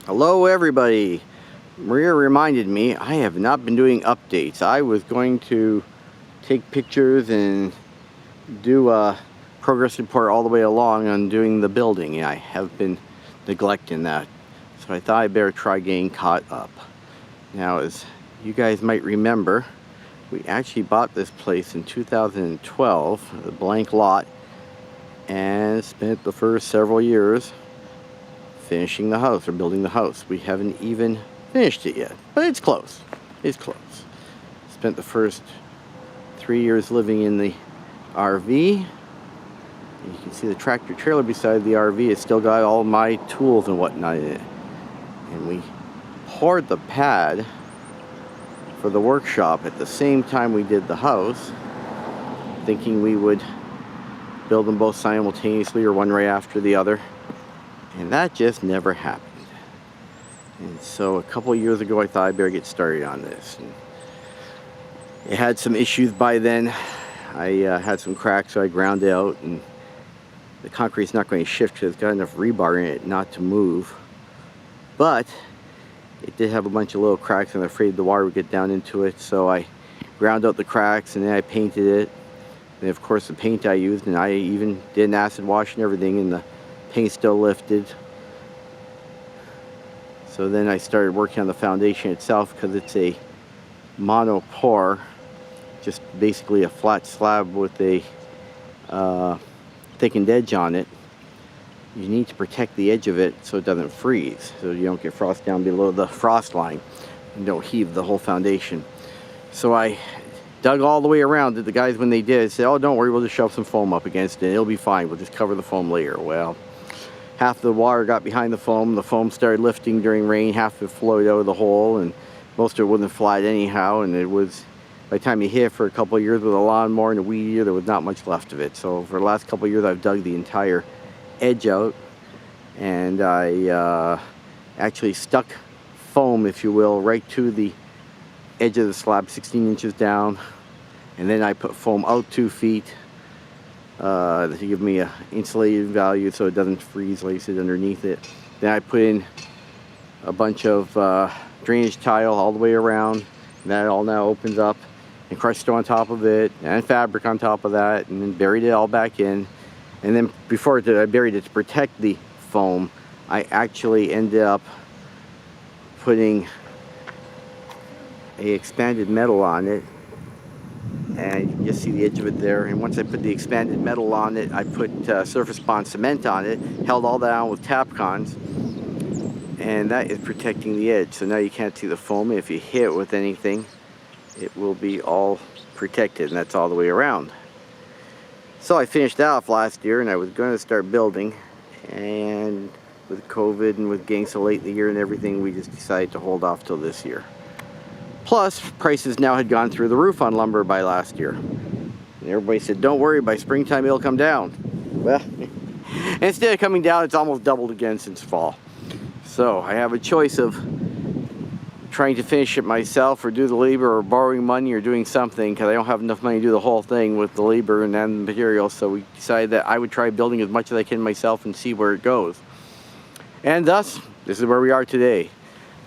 Hello everybody. Maria reminded me I have not been doing updates. I was going to take pictures and do a progress report all the way along on doing the building, and I have been neglecting that. So I thought I better try getting caught up. Now, as you guys might remember, we actually bought this place in 2012, a blank lot, and spent the first several years finishing the house or building the house. We haven't even finished it yet, but it's close. It's close. Spent the first 3 years living in the RV. You can see the tractor trailer beside the RV. It's still got all my tools and whatnot in it. And we poured the pad for the workshop at the same time we did the house, thinking we would build them both simultaneously or one right after the other. And that just never happened. And so a couple of years ago, I thought I'd better get started on this. And it had some issues by then. I had some cracks, so I ground it out, and the concrete's not going to shift because it's got enough rebar in it not to move. But it did have a bunch of little cracks, and I'm afraid the water would get down into it, so I ground out the cracks, and then I painted it. And of course, the paint I used, and I even did an acid wash and everything, and the paint still lifted. So then I started working on the foundation itself, because it's a mono pour, just basically a flat slab with a thickened edge on it. You need to protect the edge of it so it doesn't freeze, so you don't get frost down below the frost line and don't heave the whole foundation. So I dug all the way around it. The guys, when they did, said, "Oh, don't worry, we'll just shove some foam up against it. It'll be fine. We'll just cover the foam later." Well, half the water got behind the foam. The foam started lifting during rain. Half of it flowed out of the hole, and most of it wasn't flat anyhow. And it was, by the time you hit it for a couple of years with a lawnmower and a weed eater, there was not much left of it. So for the last couple of years, I've dug the entire edge out, and I actually stuck foam, if you will, right to the edge of the slab, 16 inches down, and then I put foam out 2 feet to give me a insulated value so it doesn't freeze like I said underneath it. Then I put in a bunch of drainage tile all the way around, and that all now opens up, and crushed stone on top of it, and fabric on top of that, and then buried it all back in. And then before I buried it to protect the foam, I actually ended up putting a expanded metal on it, and you can just see the edge of it there. And once I put the expanded metal on it, I put surface bond cement on it, held all that on with Tapcons, and that is protecting the edge. So now you can't see the foam. If you hit it with anything, it will be all protected, and that's all the way around. So I finished that off last year, and I was going to start building, and with COVID and with getting so late in the year and everything, we just decided to hold off till this year. Plus, prices now had gone through the roof on lumber by last year. And everybody said, "Don't worry, by springtime it'll come down." Well, instead of coming down, it's almost doubled again since fall. So I have a choice of trying to finish it myself, or do the labor, or borrowing money, or doing something, because I don't have enough money to do the whole thing with the labor and then the materials. So we decided that I would try building as much as I can myself and see where it goes. And thus, this is where we are today.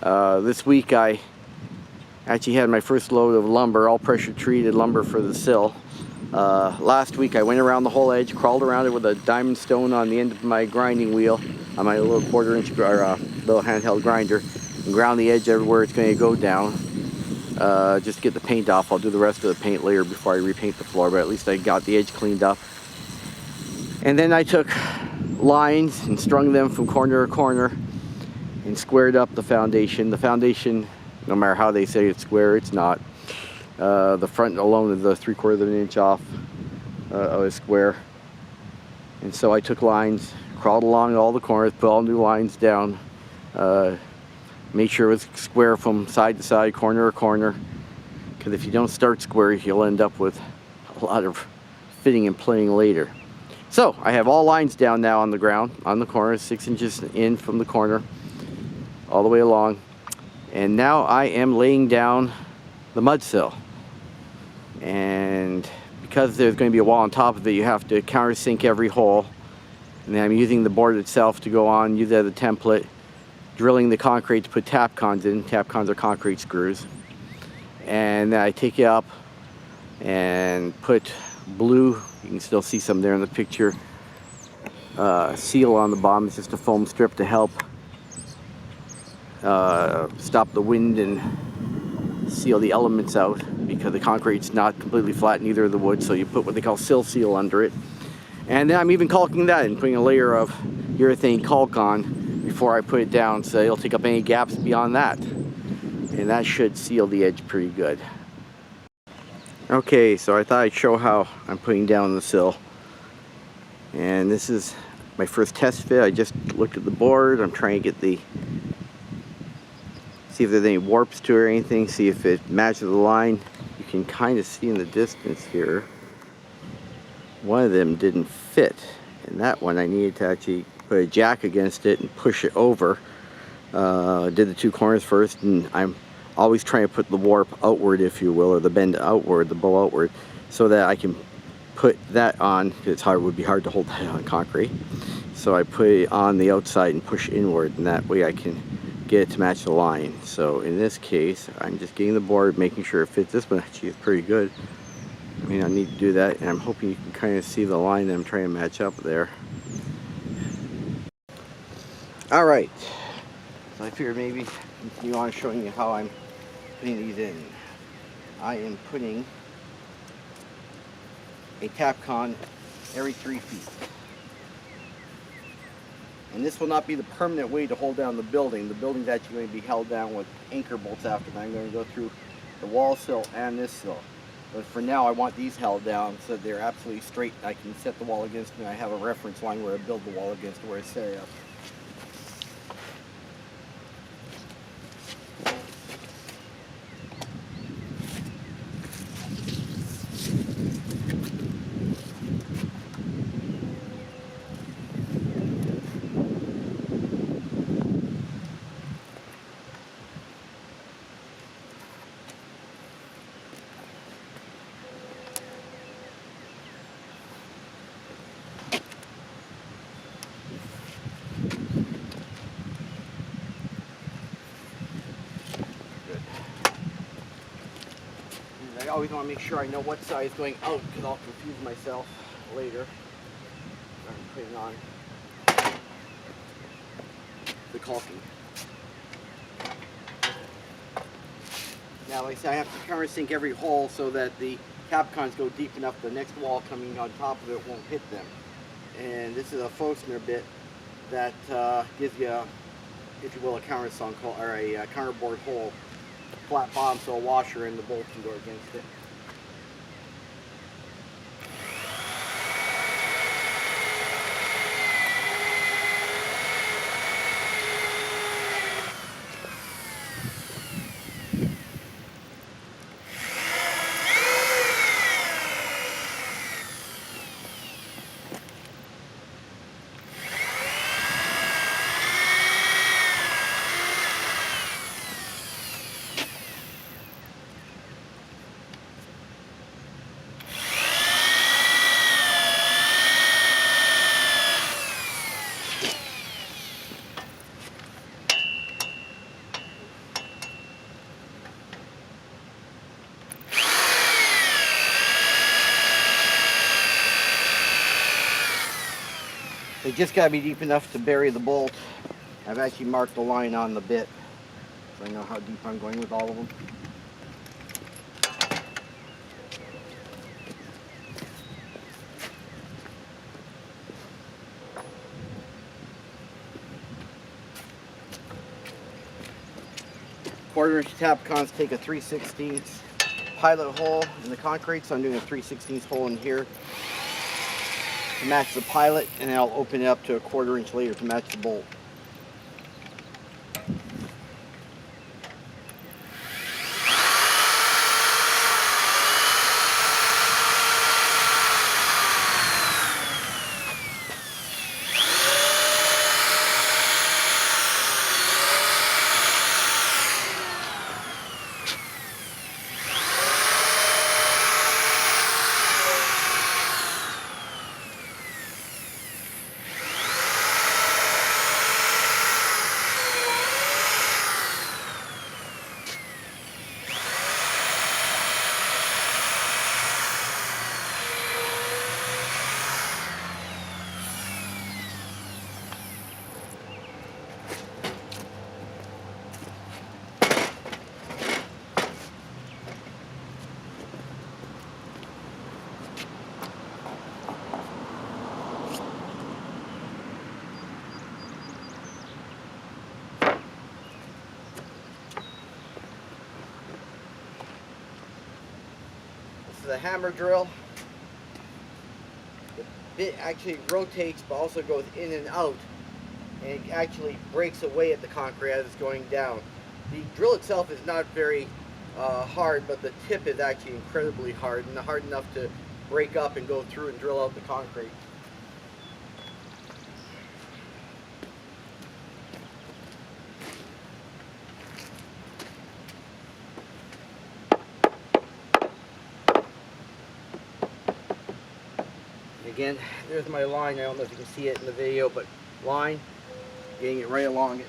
This week I actually had my first load of lumber, all pressure treated lumber for the Sill. Last week I went around the whole edge, crawled around it with a diamond stone on the end of my grinding wheel, on my little quarter-inch or little handheld grinder, and ground the edge everywhere it's going to go down, just to get the paint off. I'll do the rest of the paint later before I repaint the floor, but at least I got the edge cleaned up. And then I took lines and strung them from corner to corner and squared up the foundation. The foundation, no matter how they say it's square, it's not. The front alone is a 3/4 of an inch off of a square. And so I took lines, crawled along all the corners, put all new lines down, made sure it was square from side to side, corner to corner, because if you don't start square, you'll end up with a lot of fitting and playing later. So I have all lines down now on the ground, on the corner, 6 inches in from the corner, all the way along. And now I am laying down the mud sill. And because there's going to be a wall on top of it, you have to countersink every hole. And then I'm using the board itself to go on, use that as a template. drilling the concrete to put tapcons in. Tapcons are concrete screws. And then I take it up and put blue, you can still see some there in the picture, seal on the bottom. It's just a foam strip to help stop the wind and seal the elements out, because the concrete's not completely flat, neither of the wood, so you put what they call sill seal under it. And then I'm even caulking that and putting a layer of urethane caulk on before I put it down, so it'll take up any gaps beyond that. And that should seal the edge pretty good. Okay, so I thought I'd show how I'm putting down the sill. And this is my first test fit. I just looked at the board. I'm trying to get see if there's any warps to it or anything, see if it matches the line. You can kind of see in the distance here, one of them didn't fit. And that one I needed to actually put a jack against it and push it over. Did the two corners first, and I'm always trying to put the warp outward, if you will, or the bend outward, the bow outward, so that I can put that on, because it would be hard to hold that on concrete. So I put it on the outside and push inward, and that way I can get it to match the line. So in this case, I'm just getting the board, making sure it fits. This one actually is pretty good. I mean, I need to do that, and I'm hoping you can kind of see the line that I'm trying to match up there. All right, so I figured maybe continue on showing you how I'm putting these in. I am putting a tapcon every 3 feet. And this will not be the permanent way to hold down the building. The building's actually going to be held down with anchor bolts after that. I'm going to go through the wall sill and this sill. But for now, I want these held down so that they're absolutely straight. I can set the wall against me. I have a reference line where I build the wall against where I set it up. I always want to make sure I know what side is going out, because I'll confuse myself later. I'm putting on the caulking. Now, like I said, I have to countersink every hole so that the tapcons go deep enough the next wall coming on top of it won't hit them. And this is a Fosner bit that gives you, if you will, a countersunk hole, or a counterboard hole. Flat bottom, so a washer and the bolt can go against it. They just got to be deep enough to bury the bolt. I've actually marked the line on the bit, so I know how deep I'm going with all of them. Quarter-inch tapcons take a 3/16 pilot hole in the concrete, so I'm doing a 3/16 hole in here to match the pilot, and then I'll open it up to a 1/4 inch later to match the bolt. is a hammer drill. The bit actually rotates but also goes in and out, and it actually breaks away at the concrete as it's going down. The drill itself is not very hard, but the tip is actually incredibly hard, and hard enough to break up and go through and drill out the concrete. Again, there's my line. I don't know if you can see it in the video, but line, getting it right along it.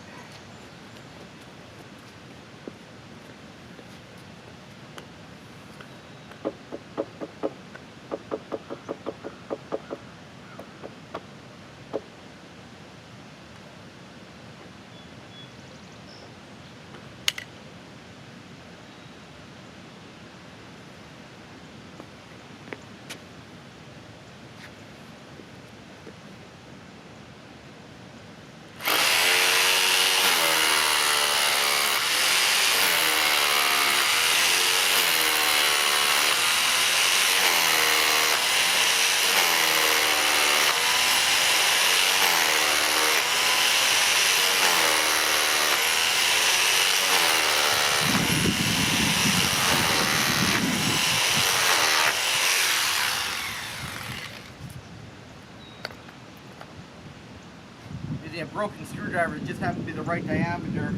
A broken screwdriver, just happens to be the right diameter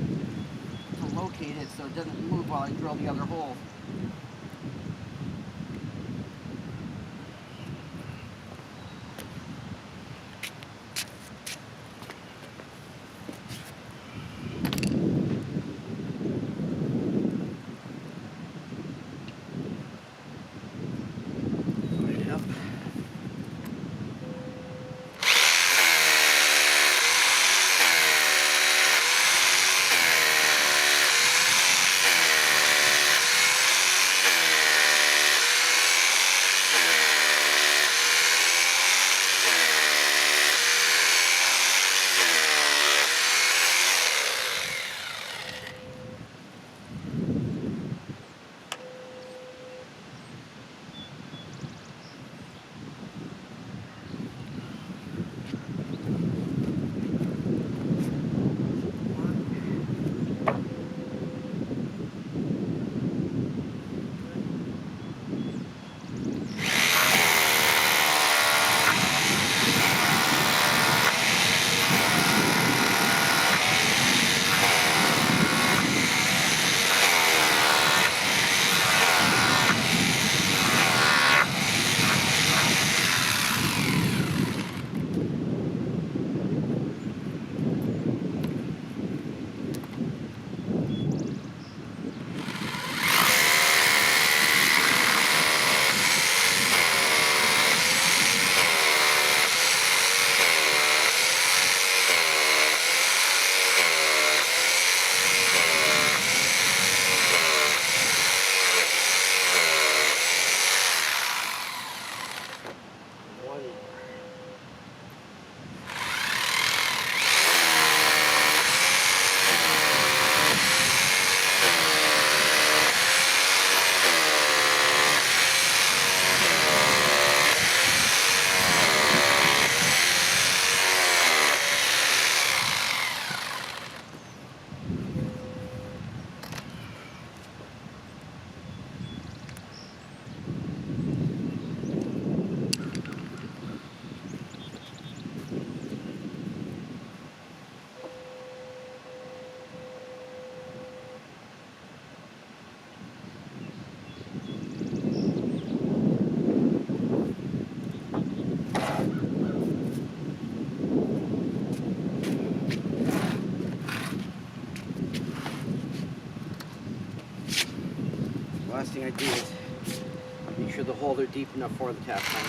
to locate it so it doesn't move while I drill the other hole. Last thing I do is make sure the holes are deep enough for the tap line.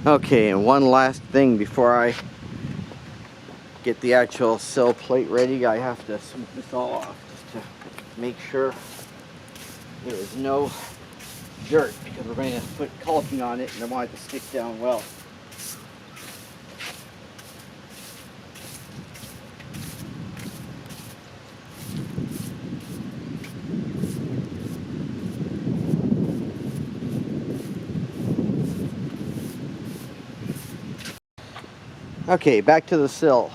Okay, and one last thing before I get the actual sill plate ready, I have to sweep this all off just to make sure there is no dirt, because we're going to put caulking on it and I want it to stick down well. Okay, back to the sill.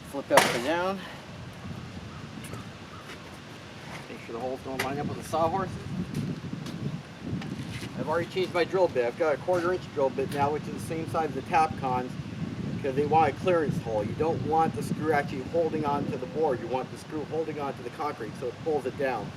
Flip up and down. Make sure the holes don't line up with the sawhorses. I've already changed my drill bit. I've got a 1/4 inch drill bit now, which is the same size as the Tapcons, because they want a clearance hole. You don't want the screw actually holding on to the board. You want the screw holding on to the concrete so it pulls it down.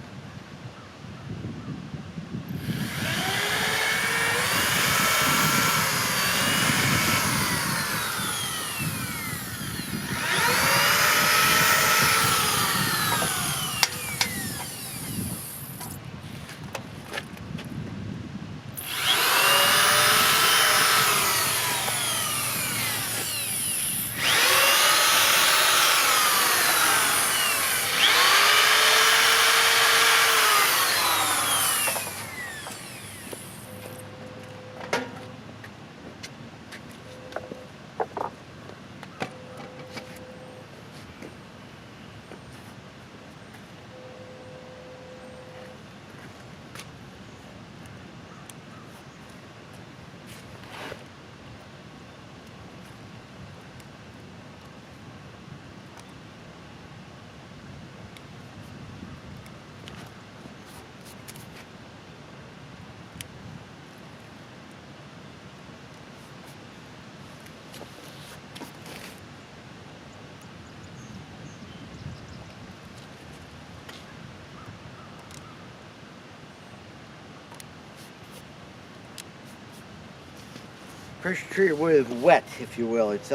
Pressure treated wood is wet, if you will. It's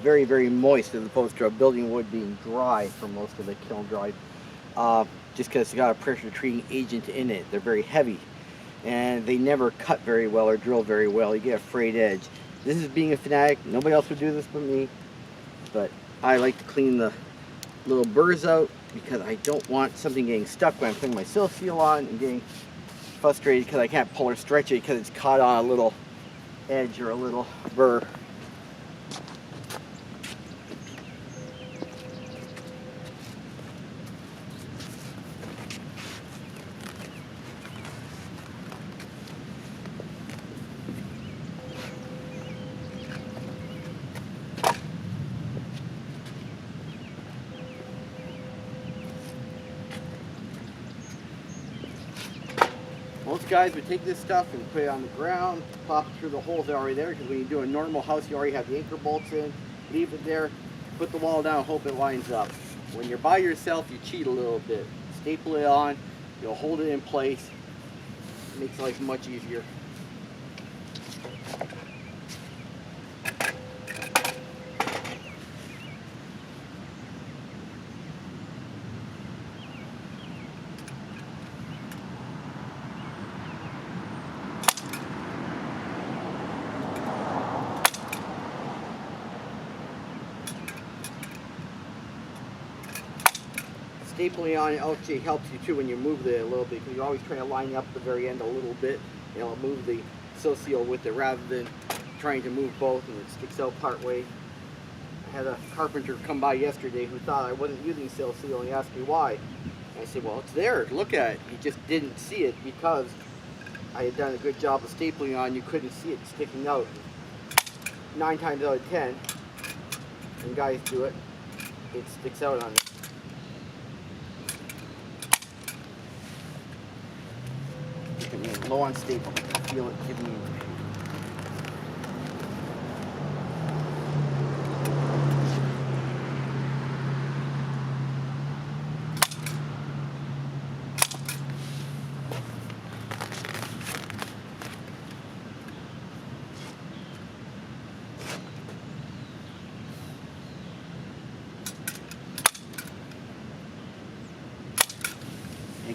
very, very moist as opposed to a building wood being dry for most of the kiln dried. Just because it's got a pressure treating agent in it. They're very heavy and they never cut very well or drill very well. You get a frayed edge. This is being a fanatic. Nobody else would do this but me. But I like to clean the little burrs out because I don't want something getting stuck when I'm putting my sill seal on and getting frustrated because I can't pull or stretch it because it's caught on a little edge or a little burr. Most guys would take this stuff and put it on the ground, pop it through the holes that are already there, because when you do a normal house, you already have the anchor bolts in, leave it there, put the wall down, hope it lines up. When you're by yourself, you cheat a little bit. Staple it on, you'll hold it in place. It makes life much easier. Stapling on it actually helps you too when you move it a little bit, because you're always trying to line up the very end a little bit, and it'll move the sill seal with it rather than trying to move both and it sticks out part way. I had a carpenter come by yesterday who thought I wasn't using sill seal and he asked me why. And I said, well, it's there, look at it. He just didn't see it because I had done a good job of stapling on. You couldn't see it sticking out. 9 times out of 10, when guys do it, it sticks out on it. Low on staple. Feel it giving you.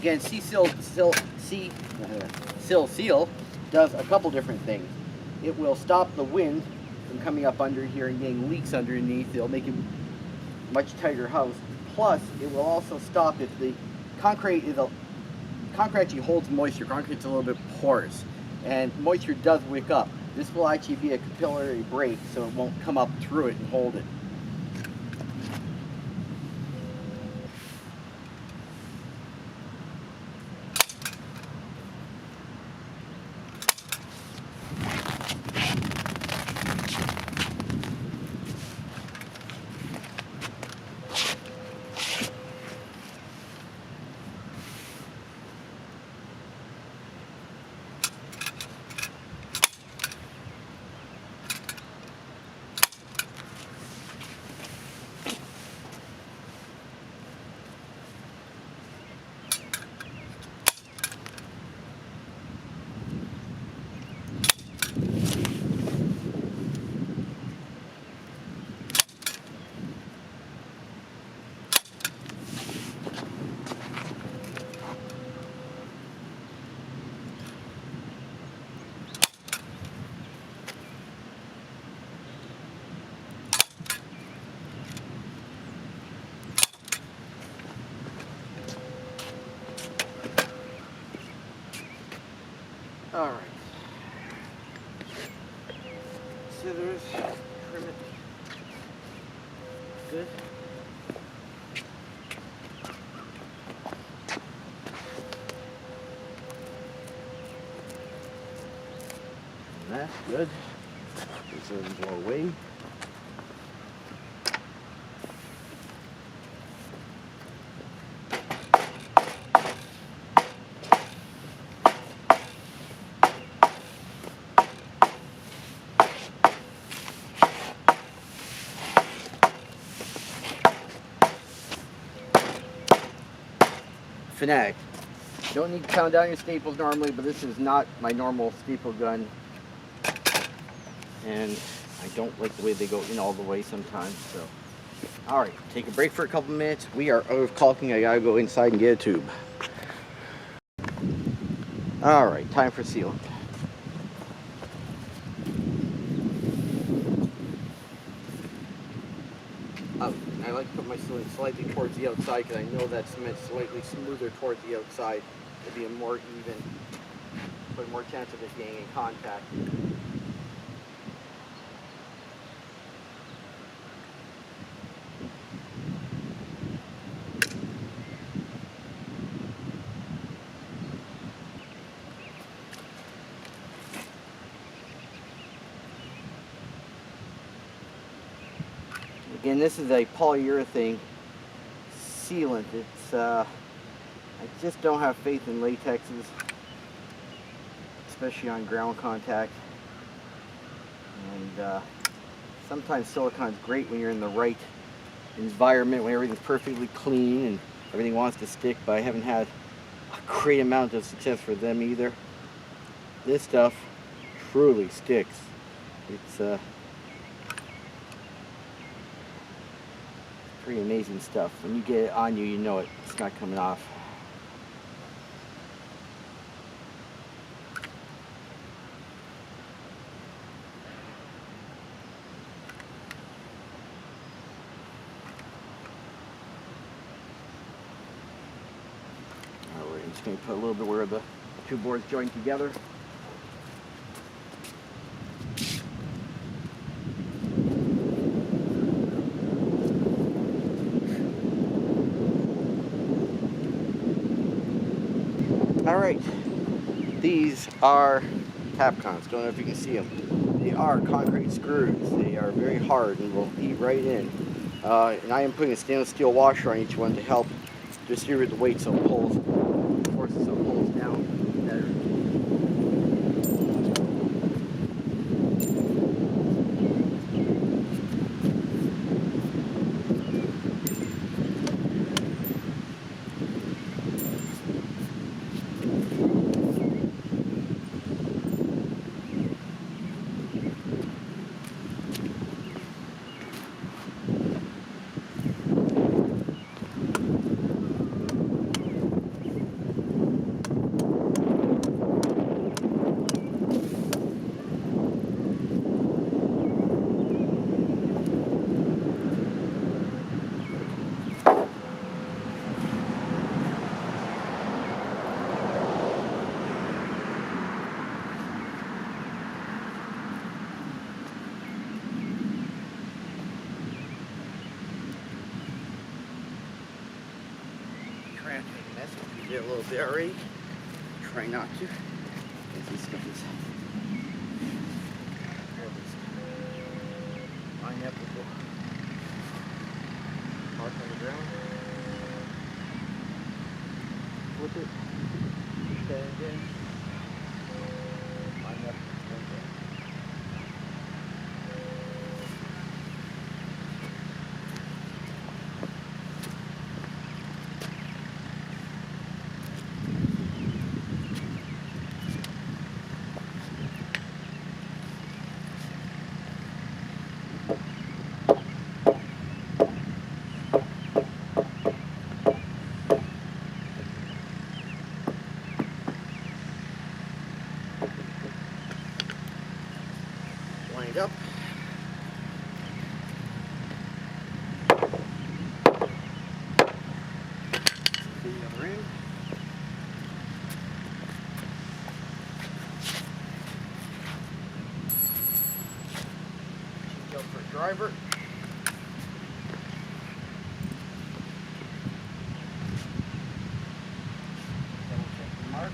Again, Sill Seal does a couple different things. It will stop the wind from coming up under here and getting leaks underneath. It'll make it a much tighter house. Plus, it will also stop if the concrete actually holds moisture. Concrete's a little bit porous, and moisture does wick up. This will actually be a capillary break, so it won't come up through it and hold it. All right. Scissors, trim it. Good. And that's good. This doesn't blow away. Fanatic. You don't need to pound down your staples normally, but this is not my normal staple gun. And I don't like the way they go in all the way sometimes. So, all right, take a break for a couple minutes. We are out of caulking. I gotta go inside and get a tube. All right, time for sealant. I like to put my sealant slightly towards the outside because I know that cement's slightly smoother towards the outside. It'll be a more even, but more chance of it getting in contact. Again, this is a polyurethane sealant. It's I just don't have faith in latexes, especially on ground contact. And sometimes silicon's great when you're in the right environment, when everything's perfectly clean and everything wants to stick, but I haven't had a great amount of success for them either. This stuff truly sticks. It's pretty amazing stuff. When you get it on you, you know it's not coming off. Alright, I'm just going to put a little bit where the two boards join together. Alright, these are Tapcons. Don't know if you can see them. They are concrete screws. They are very hard and will eat right in. And I am putting a stainless steel washer on each one to help distribute the weight so it pulls, forces so it pulls down better. did a little bit already. Try not to. This stuff is pineapple park on the ground. Flip it. Push that again. Pineapple. Lined up. The other end. Change out for a driver. Double check the mark.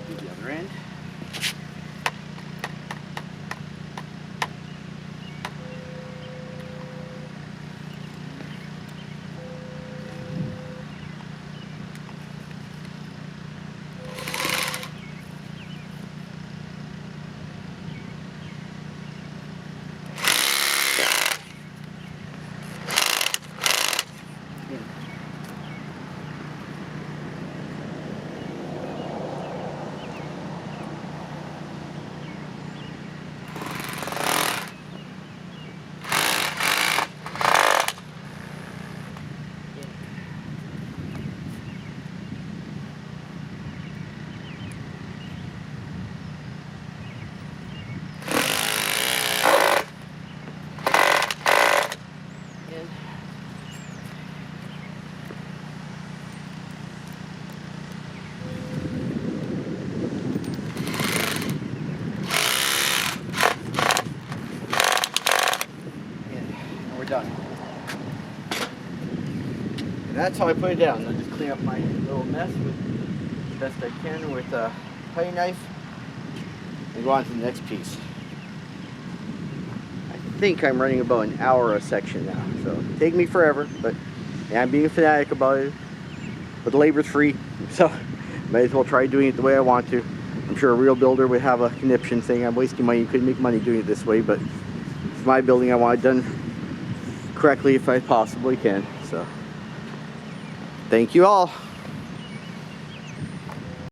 The other end. Done. And that's how I put it down. I'll just clean up my little mess with the best I can with a putty knife and go on to the next piece. I think I'm running about an hour a section now, so take me forever, but yeah, I'm being a fanatic about it. But the labor's free, so might as well try doing it the way I want to. I'm sure a real builder would have a conniption saying I'm wasting money, you couldn't make money doing it this way, but it's my building, I want it done correctly if I possibly can. So thank you all.